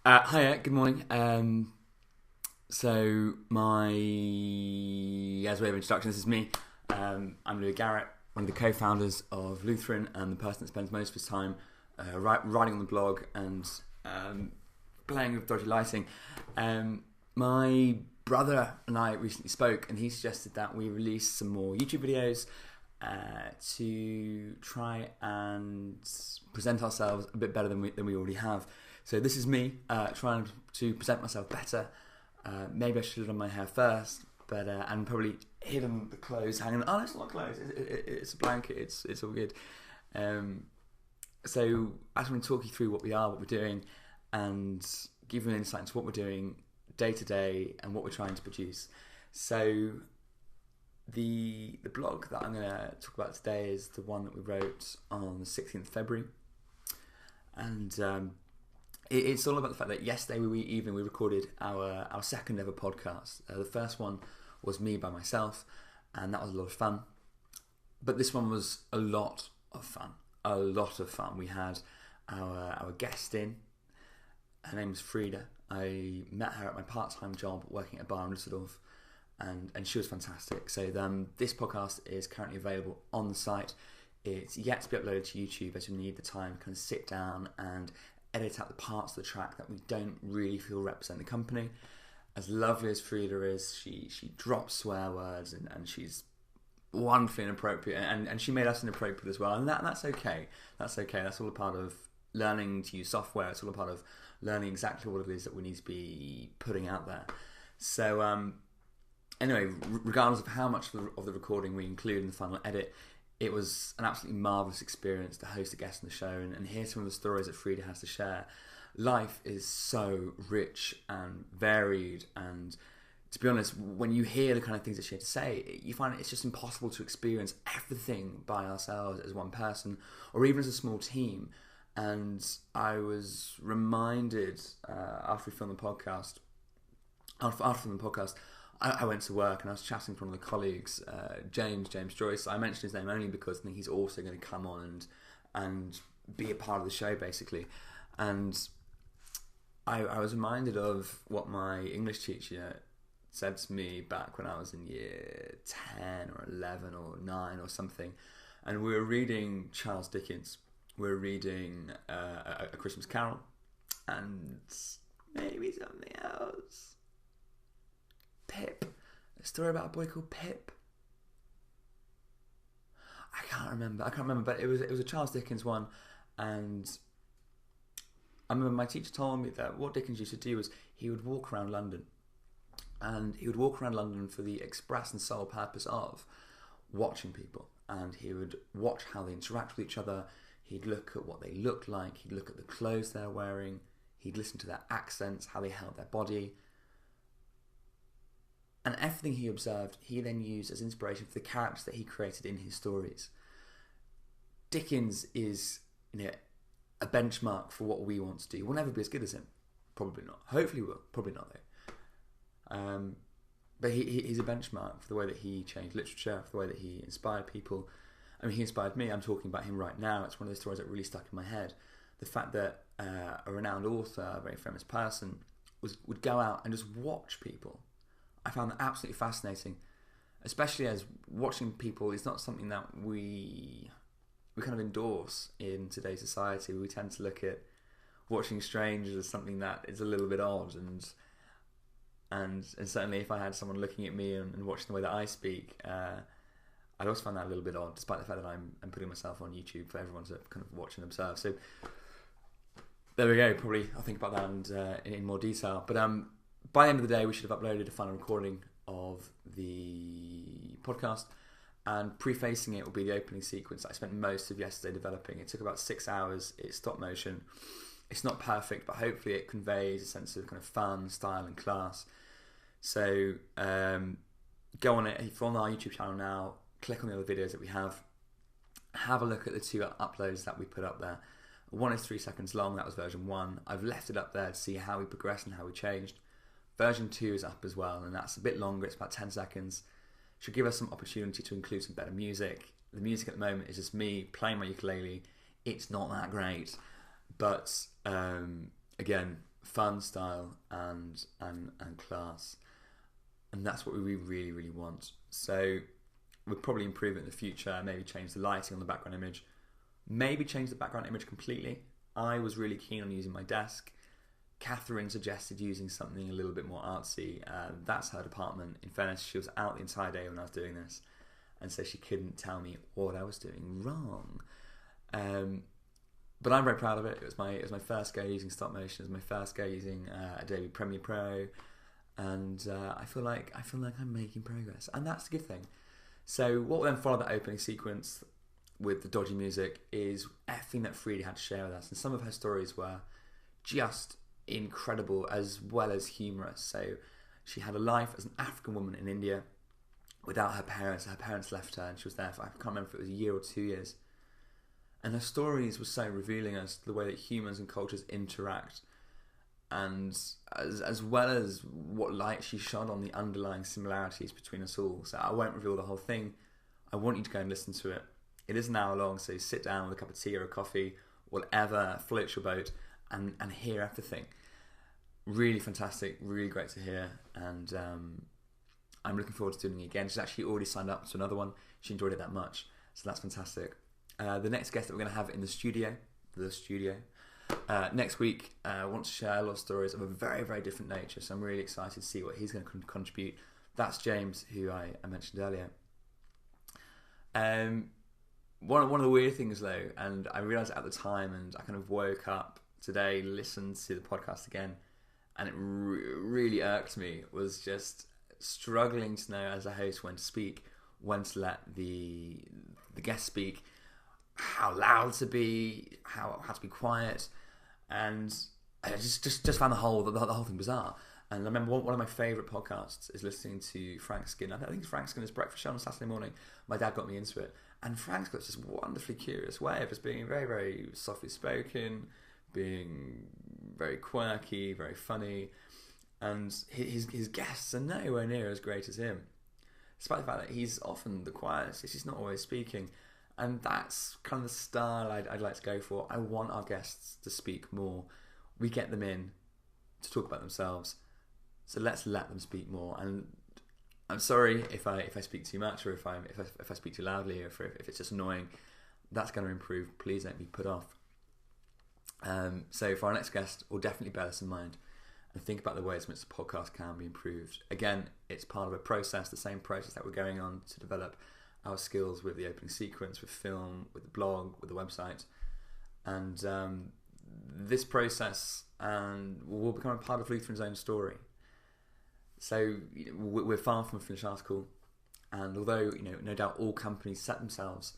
Hiya, good morning. So my, as way of introduction, this is me. I'm Louis Garrett, one of the co-founders of Lutheran, and the person that spends most of his time writing on the blog and playing with dodgy lighting. My brother and I recently spoke, and he suggested that we release some more YouTube videos to try and present ourselves a bit better than we already have. So this is me trying to present myself better. Maybe I should have done my hair first, but and probably hidden the clothes hanging. Oh, it's not clothes. It's a blanket. It's all good. So I just want to talk you through what we are, what we're doing, and give you an insight into what we're doing day to day and what we're trying to produce. So the blog that I'm going to talk about today is the one that we wrote on the 16th of February, and it's all about the fact that yesterday evening we recorded our second ever podcast. The first one was me by myself, and that was a lot of fun. But this one was a lot of fun. A lot of fun. We had our guest in. Her name was Frida. I met her at my part-time job working at a bar in Düsseldorf, and she was fantastic. So this podcast is currently available on the site. It's yet to be uploaded to YouTube, as we need the time to kind of sit down and edit out the parts of the track that we don't really feel represent the company. As lovely as Frida is, she drops swear words and she's wonderfully inappropriate, and she made us inappropriate as well, and that's okay. That's okay. That's all a part of learning to use software. It's all a part of learning exactly what it is that we need to be putting out there. So anyway, regardless of how much of the recording we include in the final edit, it was an absolutely marvellous experience to host a guest on the show and hear some of the stories that Frida has to share. Life is so rich and varied, and to be honest, when you hear the kind of things that she had to say, you find it's just impossible to experience everything by ourselves as one person, or even as a small team. And I was reminded after we filmed the podcast, I went to work and I was chatting to one of the colleagues, James Joyce. I mentioned his name only because I think he's also going to come on and be a part of the show, basically. And I was reminded of what my English teacher said to me back when I was in year 10 or 11 or 9 or something. And we were reading Charles Dickens. We were reading A Christmas Carol and maybe something else. Pip. A story about a boy called Pip. I can't remember, but it was a Charles Dickens one, and I remember my teacher told me that what Dickens used to do was he would walk around London, and he would walk around London for the express and sole purpose of watching people, and he would watch how they interact with each other. He'd look at what they looked like, he'd look at the clothes they're wearing, he'd listen to their accents, how they held their body. And everything he observed, he then used as inspiration for the characters that he created in his stories. Dickens is, a benchmark for what we want to do. We'll never be as good as him. Probably not. Hopefully we'll. Probably not, though. But he's a benchmark for the way that he changed literature, for the way that he inspired people. I mean, he inspired me. I'm talking about him right now. It's one of those stories that really stuck in my head. The fact that a renowned author, a very famous person, would go out and just watch people. I found that absolutely fascinating, especially as watching people is not something that we kind of endorse in today's society. We tend to look at watching strangers as something that is a little bit odd, and certainly if I had someone looking at me and watching the way that I speak, I'd also find that a little bit odd, despite the fact that I'm putting myself on YouTube for everyone to kind of watch and observe. So there we go. Probably I'll think about that and in more detail. But by the end of the day, we should have uploaded a final recording of the podcast, and prefacing it will be the opening sequence that I spent most of yesterday developing. It took about 6 hours. It's stop motion. It's not perfect, but hopefully it conveys a sense of kind of fun, style, and class. So go on it. If you're on our YouTube channel now, click on the other videos that we have. Have a look at the 2 uploads that we put up there. One is 3 seconds long. That was version 1. I've left it up there to see how we progressed and how we changed. Version 2 is up as well, and that's a bit longer. It's about 10 seconds. Should give us some opportunity to include some better music. The music at the moment is just me playing my ukulele. It's not that great, but again, fun, style, and class. And that's what we really, really want. So we'll probably improve it in the future, maybe change the lighting on the background image, maybe change the background image completely. I was really keen on using my desk. Catherine suggested using something a little bit more artsy. That's her department. In fairness, she was out the entire day when I was doing this, and so she couldn't tell me what I was doing wrong. But I'm very proud of it. It was my first go using stop motion. It was my first go using Adobe Premiere Pro, and I feel like I'm making progress, and that's the good thing. So what will then follow that opening sequence with the dodgy music is everything that Frida had to share with us, and some of her stories were just incredible as well as humorous. So she had a life as an African woman in India without her parents. Her parents left her, and she was there for, I can't remember if it was a year or 2 years. And her stories were so revealing as to the way that humans and cultures interact, and as well as what light she shone on the underlying similarities between us all. So I won't reveal the whole thing. I want you to go and listen to it. It is an hour long, so sit down with a cup of tea or a coffee, whatever floats your boat, and hear everything. Really fantastic, really great to hear, and I'm looking forward to doing it again. She's actually already signed up to another one. She enjoyed it that much, so that's fantastic. The next guest that we're going to have in the studio next week wants to share a lot of stories of a very, very different nature, so I'm really excited to see what he's going to contribute. That's James, who I mentioned earlier. One of the weird things though, and I realised at the time, and I kind of woke up today, listened to the podcast again, and it really irked me, was just struggling to know as a host when to speak, when to let the guest speak, how loud to be, how to be quiet, and I just found the whole thing bizarre. And I remember one of my favourite podcasts is listening to Frank Skinner. I think it's Frank Skinner's Breakfast Show on Saturday morning. My dad got me into it, and Frank's got this wonderfully curious way of just being very, very softly spoken, being very quirky, very funny, and his guests are nowhere near as great as him, despite the fact that he's often the quietest. He's not always speaking, and that's kind of the style I'd like to go for. I want our guests to speak more. We get them in to talk about themselves, so let's let them speak more. And I'm sorry if I speak too much, or if I speak too loudly, or if it's just annoying. That's going to improve. Please don't be put off. So for our next guest, we'll definitely bear this in mind and think about the ways in which the podcast can be improved. Again, it's part of a process, the same process that we're going on to develop our skills with the opening sequence, with film, with the blog, with the website. And this process will become a part of Lutheran's own story. So we're far from a finished article, and although no doubt all companies set themselves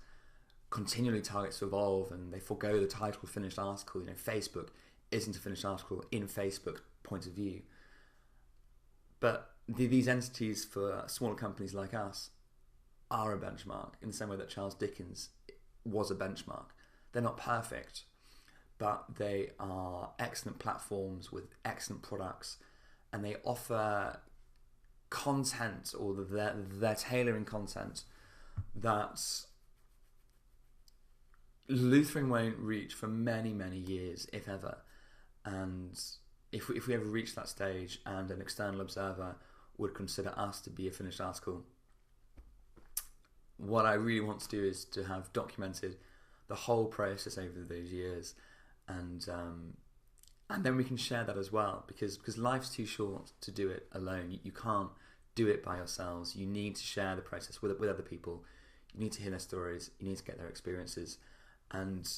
continually targets to evolve, and they forego the title finished article. Facebook isn't a finished article in Facebook point of view, but these entities for smaller companies like us are a benchmark in the same way that Charles Dickens was a benchmark. They're not perfect, but they are excellent platforms with excellent products, and they offer content, or they're tailoring content that Lutheran won't reach for many, many years, if ever. And if we ever reach that stage and an external observer would consider us to be a finished article, what I really want to do is to have documented the whole process over those years, and then we can share that as well, because life's too short to do it alone. You can't do it by yourselves. You need to share the process with other people. You need to hear their stories. You need to get their experiences. And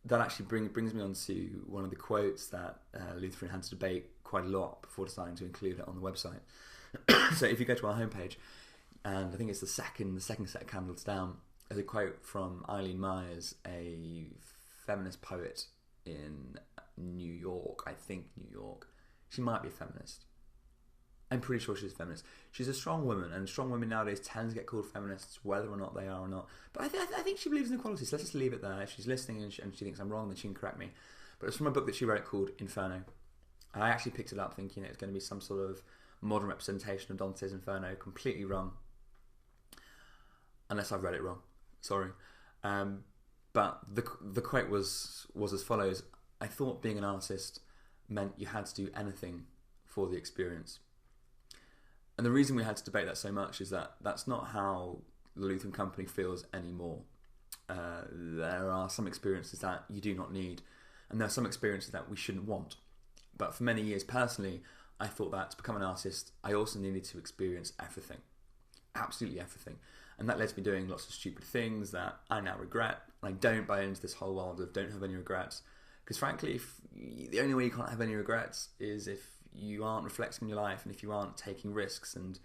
that actually brings me on to one of the quotes that Lutheran had to debate quite a lot before deciding to include it on the website. So if you go to our homepage, and I think it's the second set of candles down, there's a quote from Eileen Myers, a feminist poet in New York. I think New York. She might be a feminist. I'm pretty sure she's a feminist. She's a strong woman, and strong women nowadays tend to get called feminists, whether or not they are or not. But I think she believes in equality, so let's just leave it there. If she's listening and she thinks I'm wrong, then she can correct me. But it's from a book that she wrote called Inferno. I actually picked it up thinking it was going to be some sort of modern representation of Dante's Inferno. Completely wrong. Unless I've read it wrong. Sorry. But the quote was as follows: I thought being an artist meant you had to do anything for the experience. And the reason we had to debate that so much is that that's not how the Lutheran Company feels anymore. There are some experiences that you do not need, and there are some experiences that we shouldn't want. But for many years, personally, I thought that to become an artist, I also needed to experience everything. Absolutely everything. And that led to me doing lots of stupid things that I now regret. And I don't buy into this whole world of don't have any regrets. Because frankly, the only way you can't have any regrets is if you aren't reflecting on your life and if you aren't taking risks. And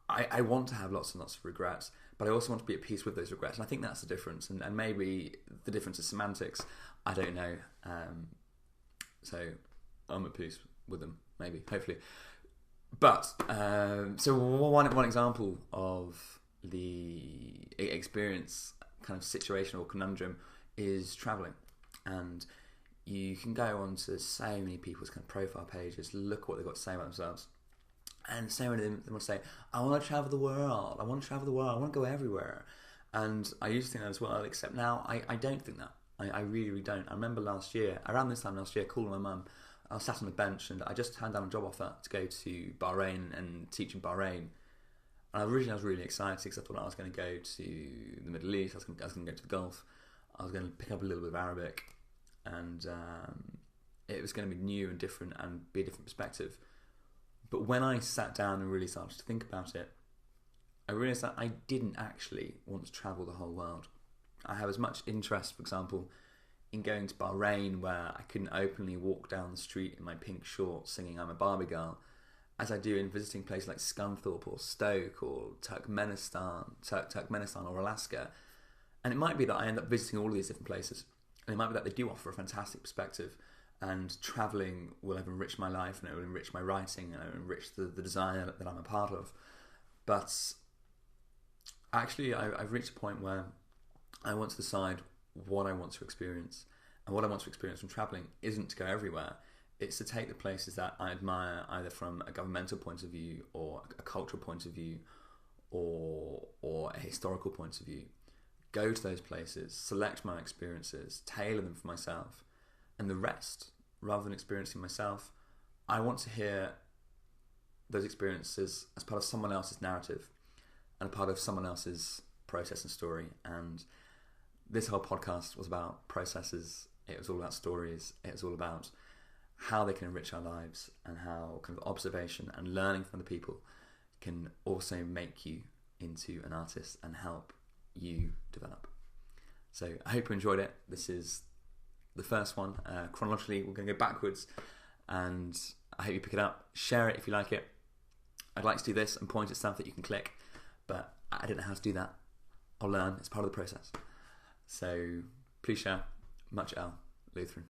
I want to have lots and lots of regrets, but I also want to be at peace with those regrets. And I think that's the difference. And maybe the difference is semantics. I don't know. So I'm at peace with them, maybe, hopefully. But so one example of the experience kind of situation or conundrum is traveling. And you can go on to so many people's kind of profile pages, look at what they've got to say about themselves. And so many of them will say, I want to travel the world, I want to travel the world, I want to go everywhere. And I used to think that as well, except now I don't think that. I really, really don't. I remember around this time last year, calling my mum. I was sat on the bench and I just turned down a job offer to go to Bahrain and teach in Bahrain. And originally I was really excited because I thought I was going to go to the Middle East, I was going to go to the Gulf, I was going to pick up a little bit of Arabic, and it was going to be new and different and be a different perspective. But when I sat down and really started to think about it, I realised that I didn't actually want to travel the whole world. I have as much interest, for example, in going to Bahrain, where I couldn't openly walk down the street in my pink shorts singing I'm a Barbie girl, as I do in visiting places like Scunthorpe or Stoke or Turkmenistan or Alaska. And it might be that I end up visiting all of these different places. And it might be that they do offer a fantastic perspective, and travelling will have enriched my life and it will enrich my writing and it will enrich the design that I'm a part of. But actually I've reached a point where I want to decide what I want to experience. And what I want to experience from travelling isn't to go everywhere. It's to take the places that I admire, either from a governmental point of view or a cultural point of view or a historical point of view. Go to those places, select my experiences, tailor them for myself, and the rest, rather than experiencing myself, I want to hear those experiences as part of someone else's narrative and a part of someone else's process and story. And this whole podcast was about processes. It was all about stories. It was all about how they can enrich our lives and how kind of observation and learning from the people can also make you into an artist and help you develop. So I hope you enjoyed it. This is the first one. Chronologically, we're going to go backwards, and I hope you pick it up. Share it if you like it. I'd like to do this and point at stuff that you can click, but I don't know how to do that. I'll learn. It's part of the process. So please share. Much L, Lutheran.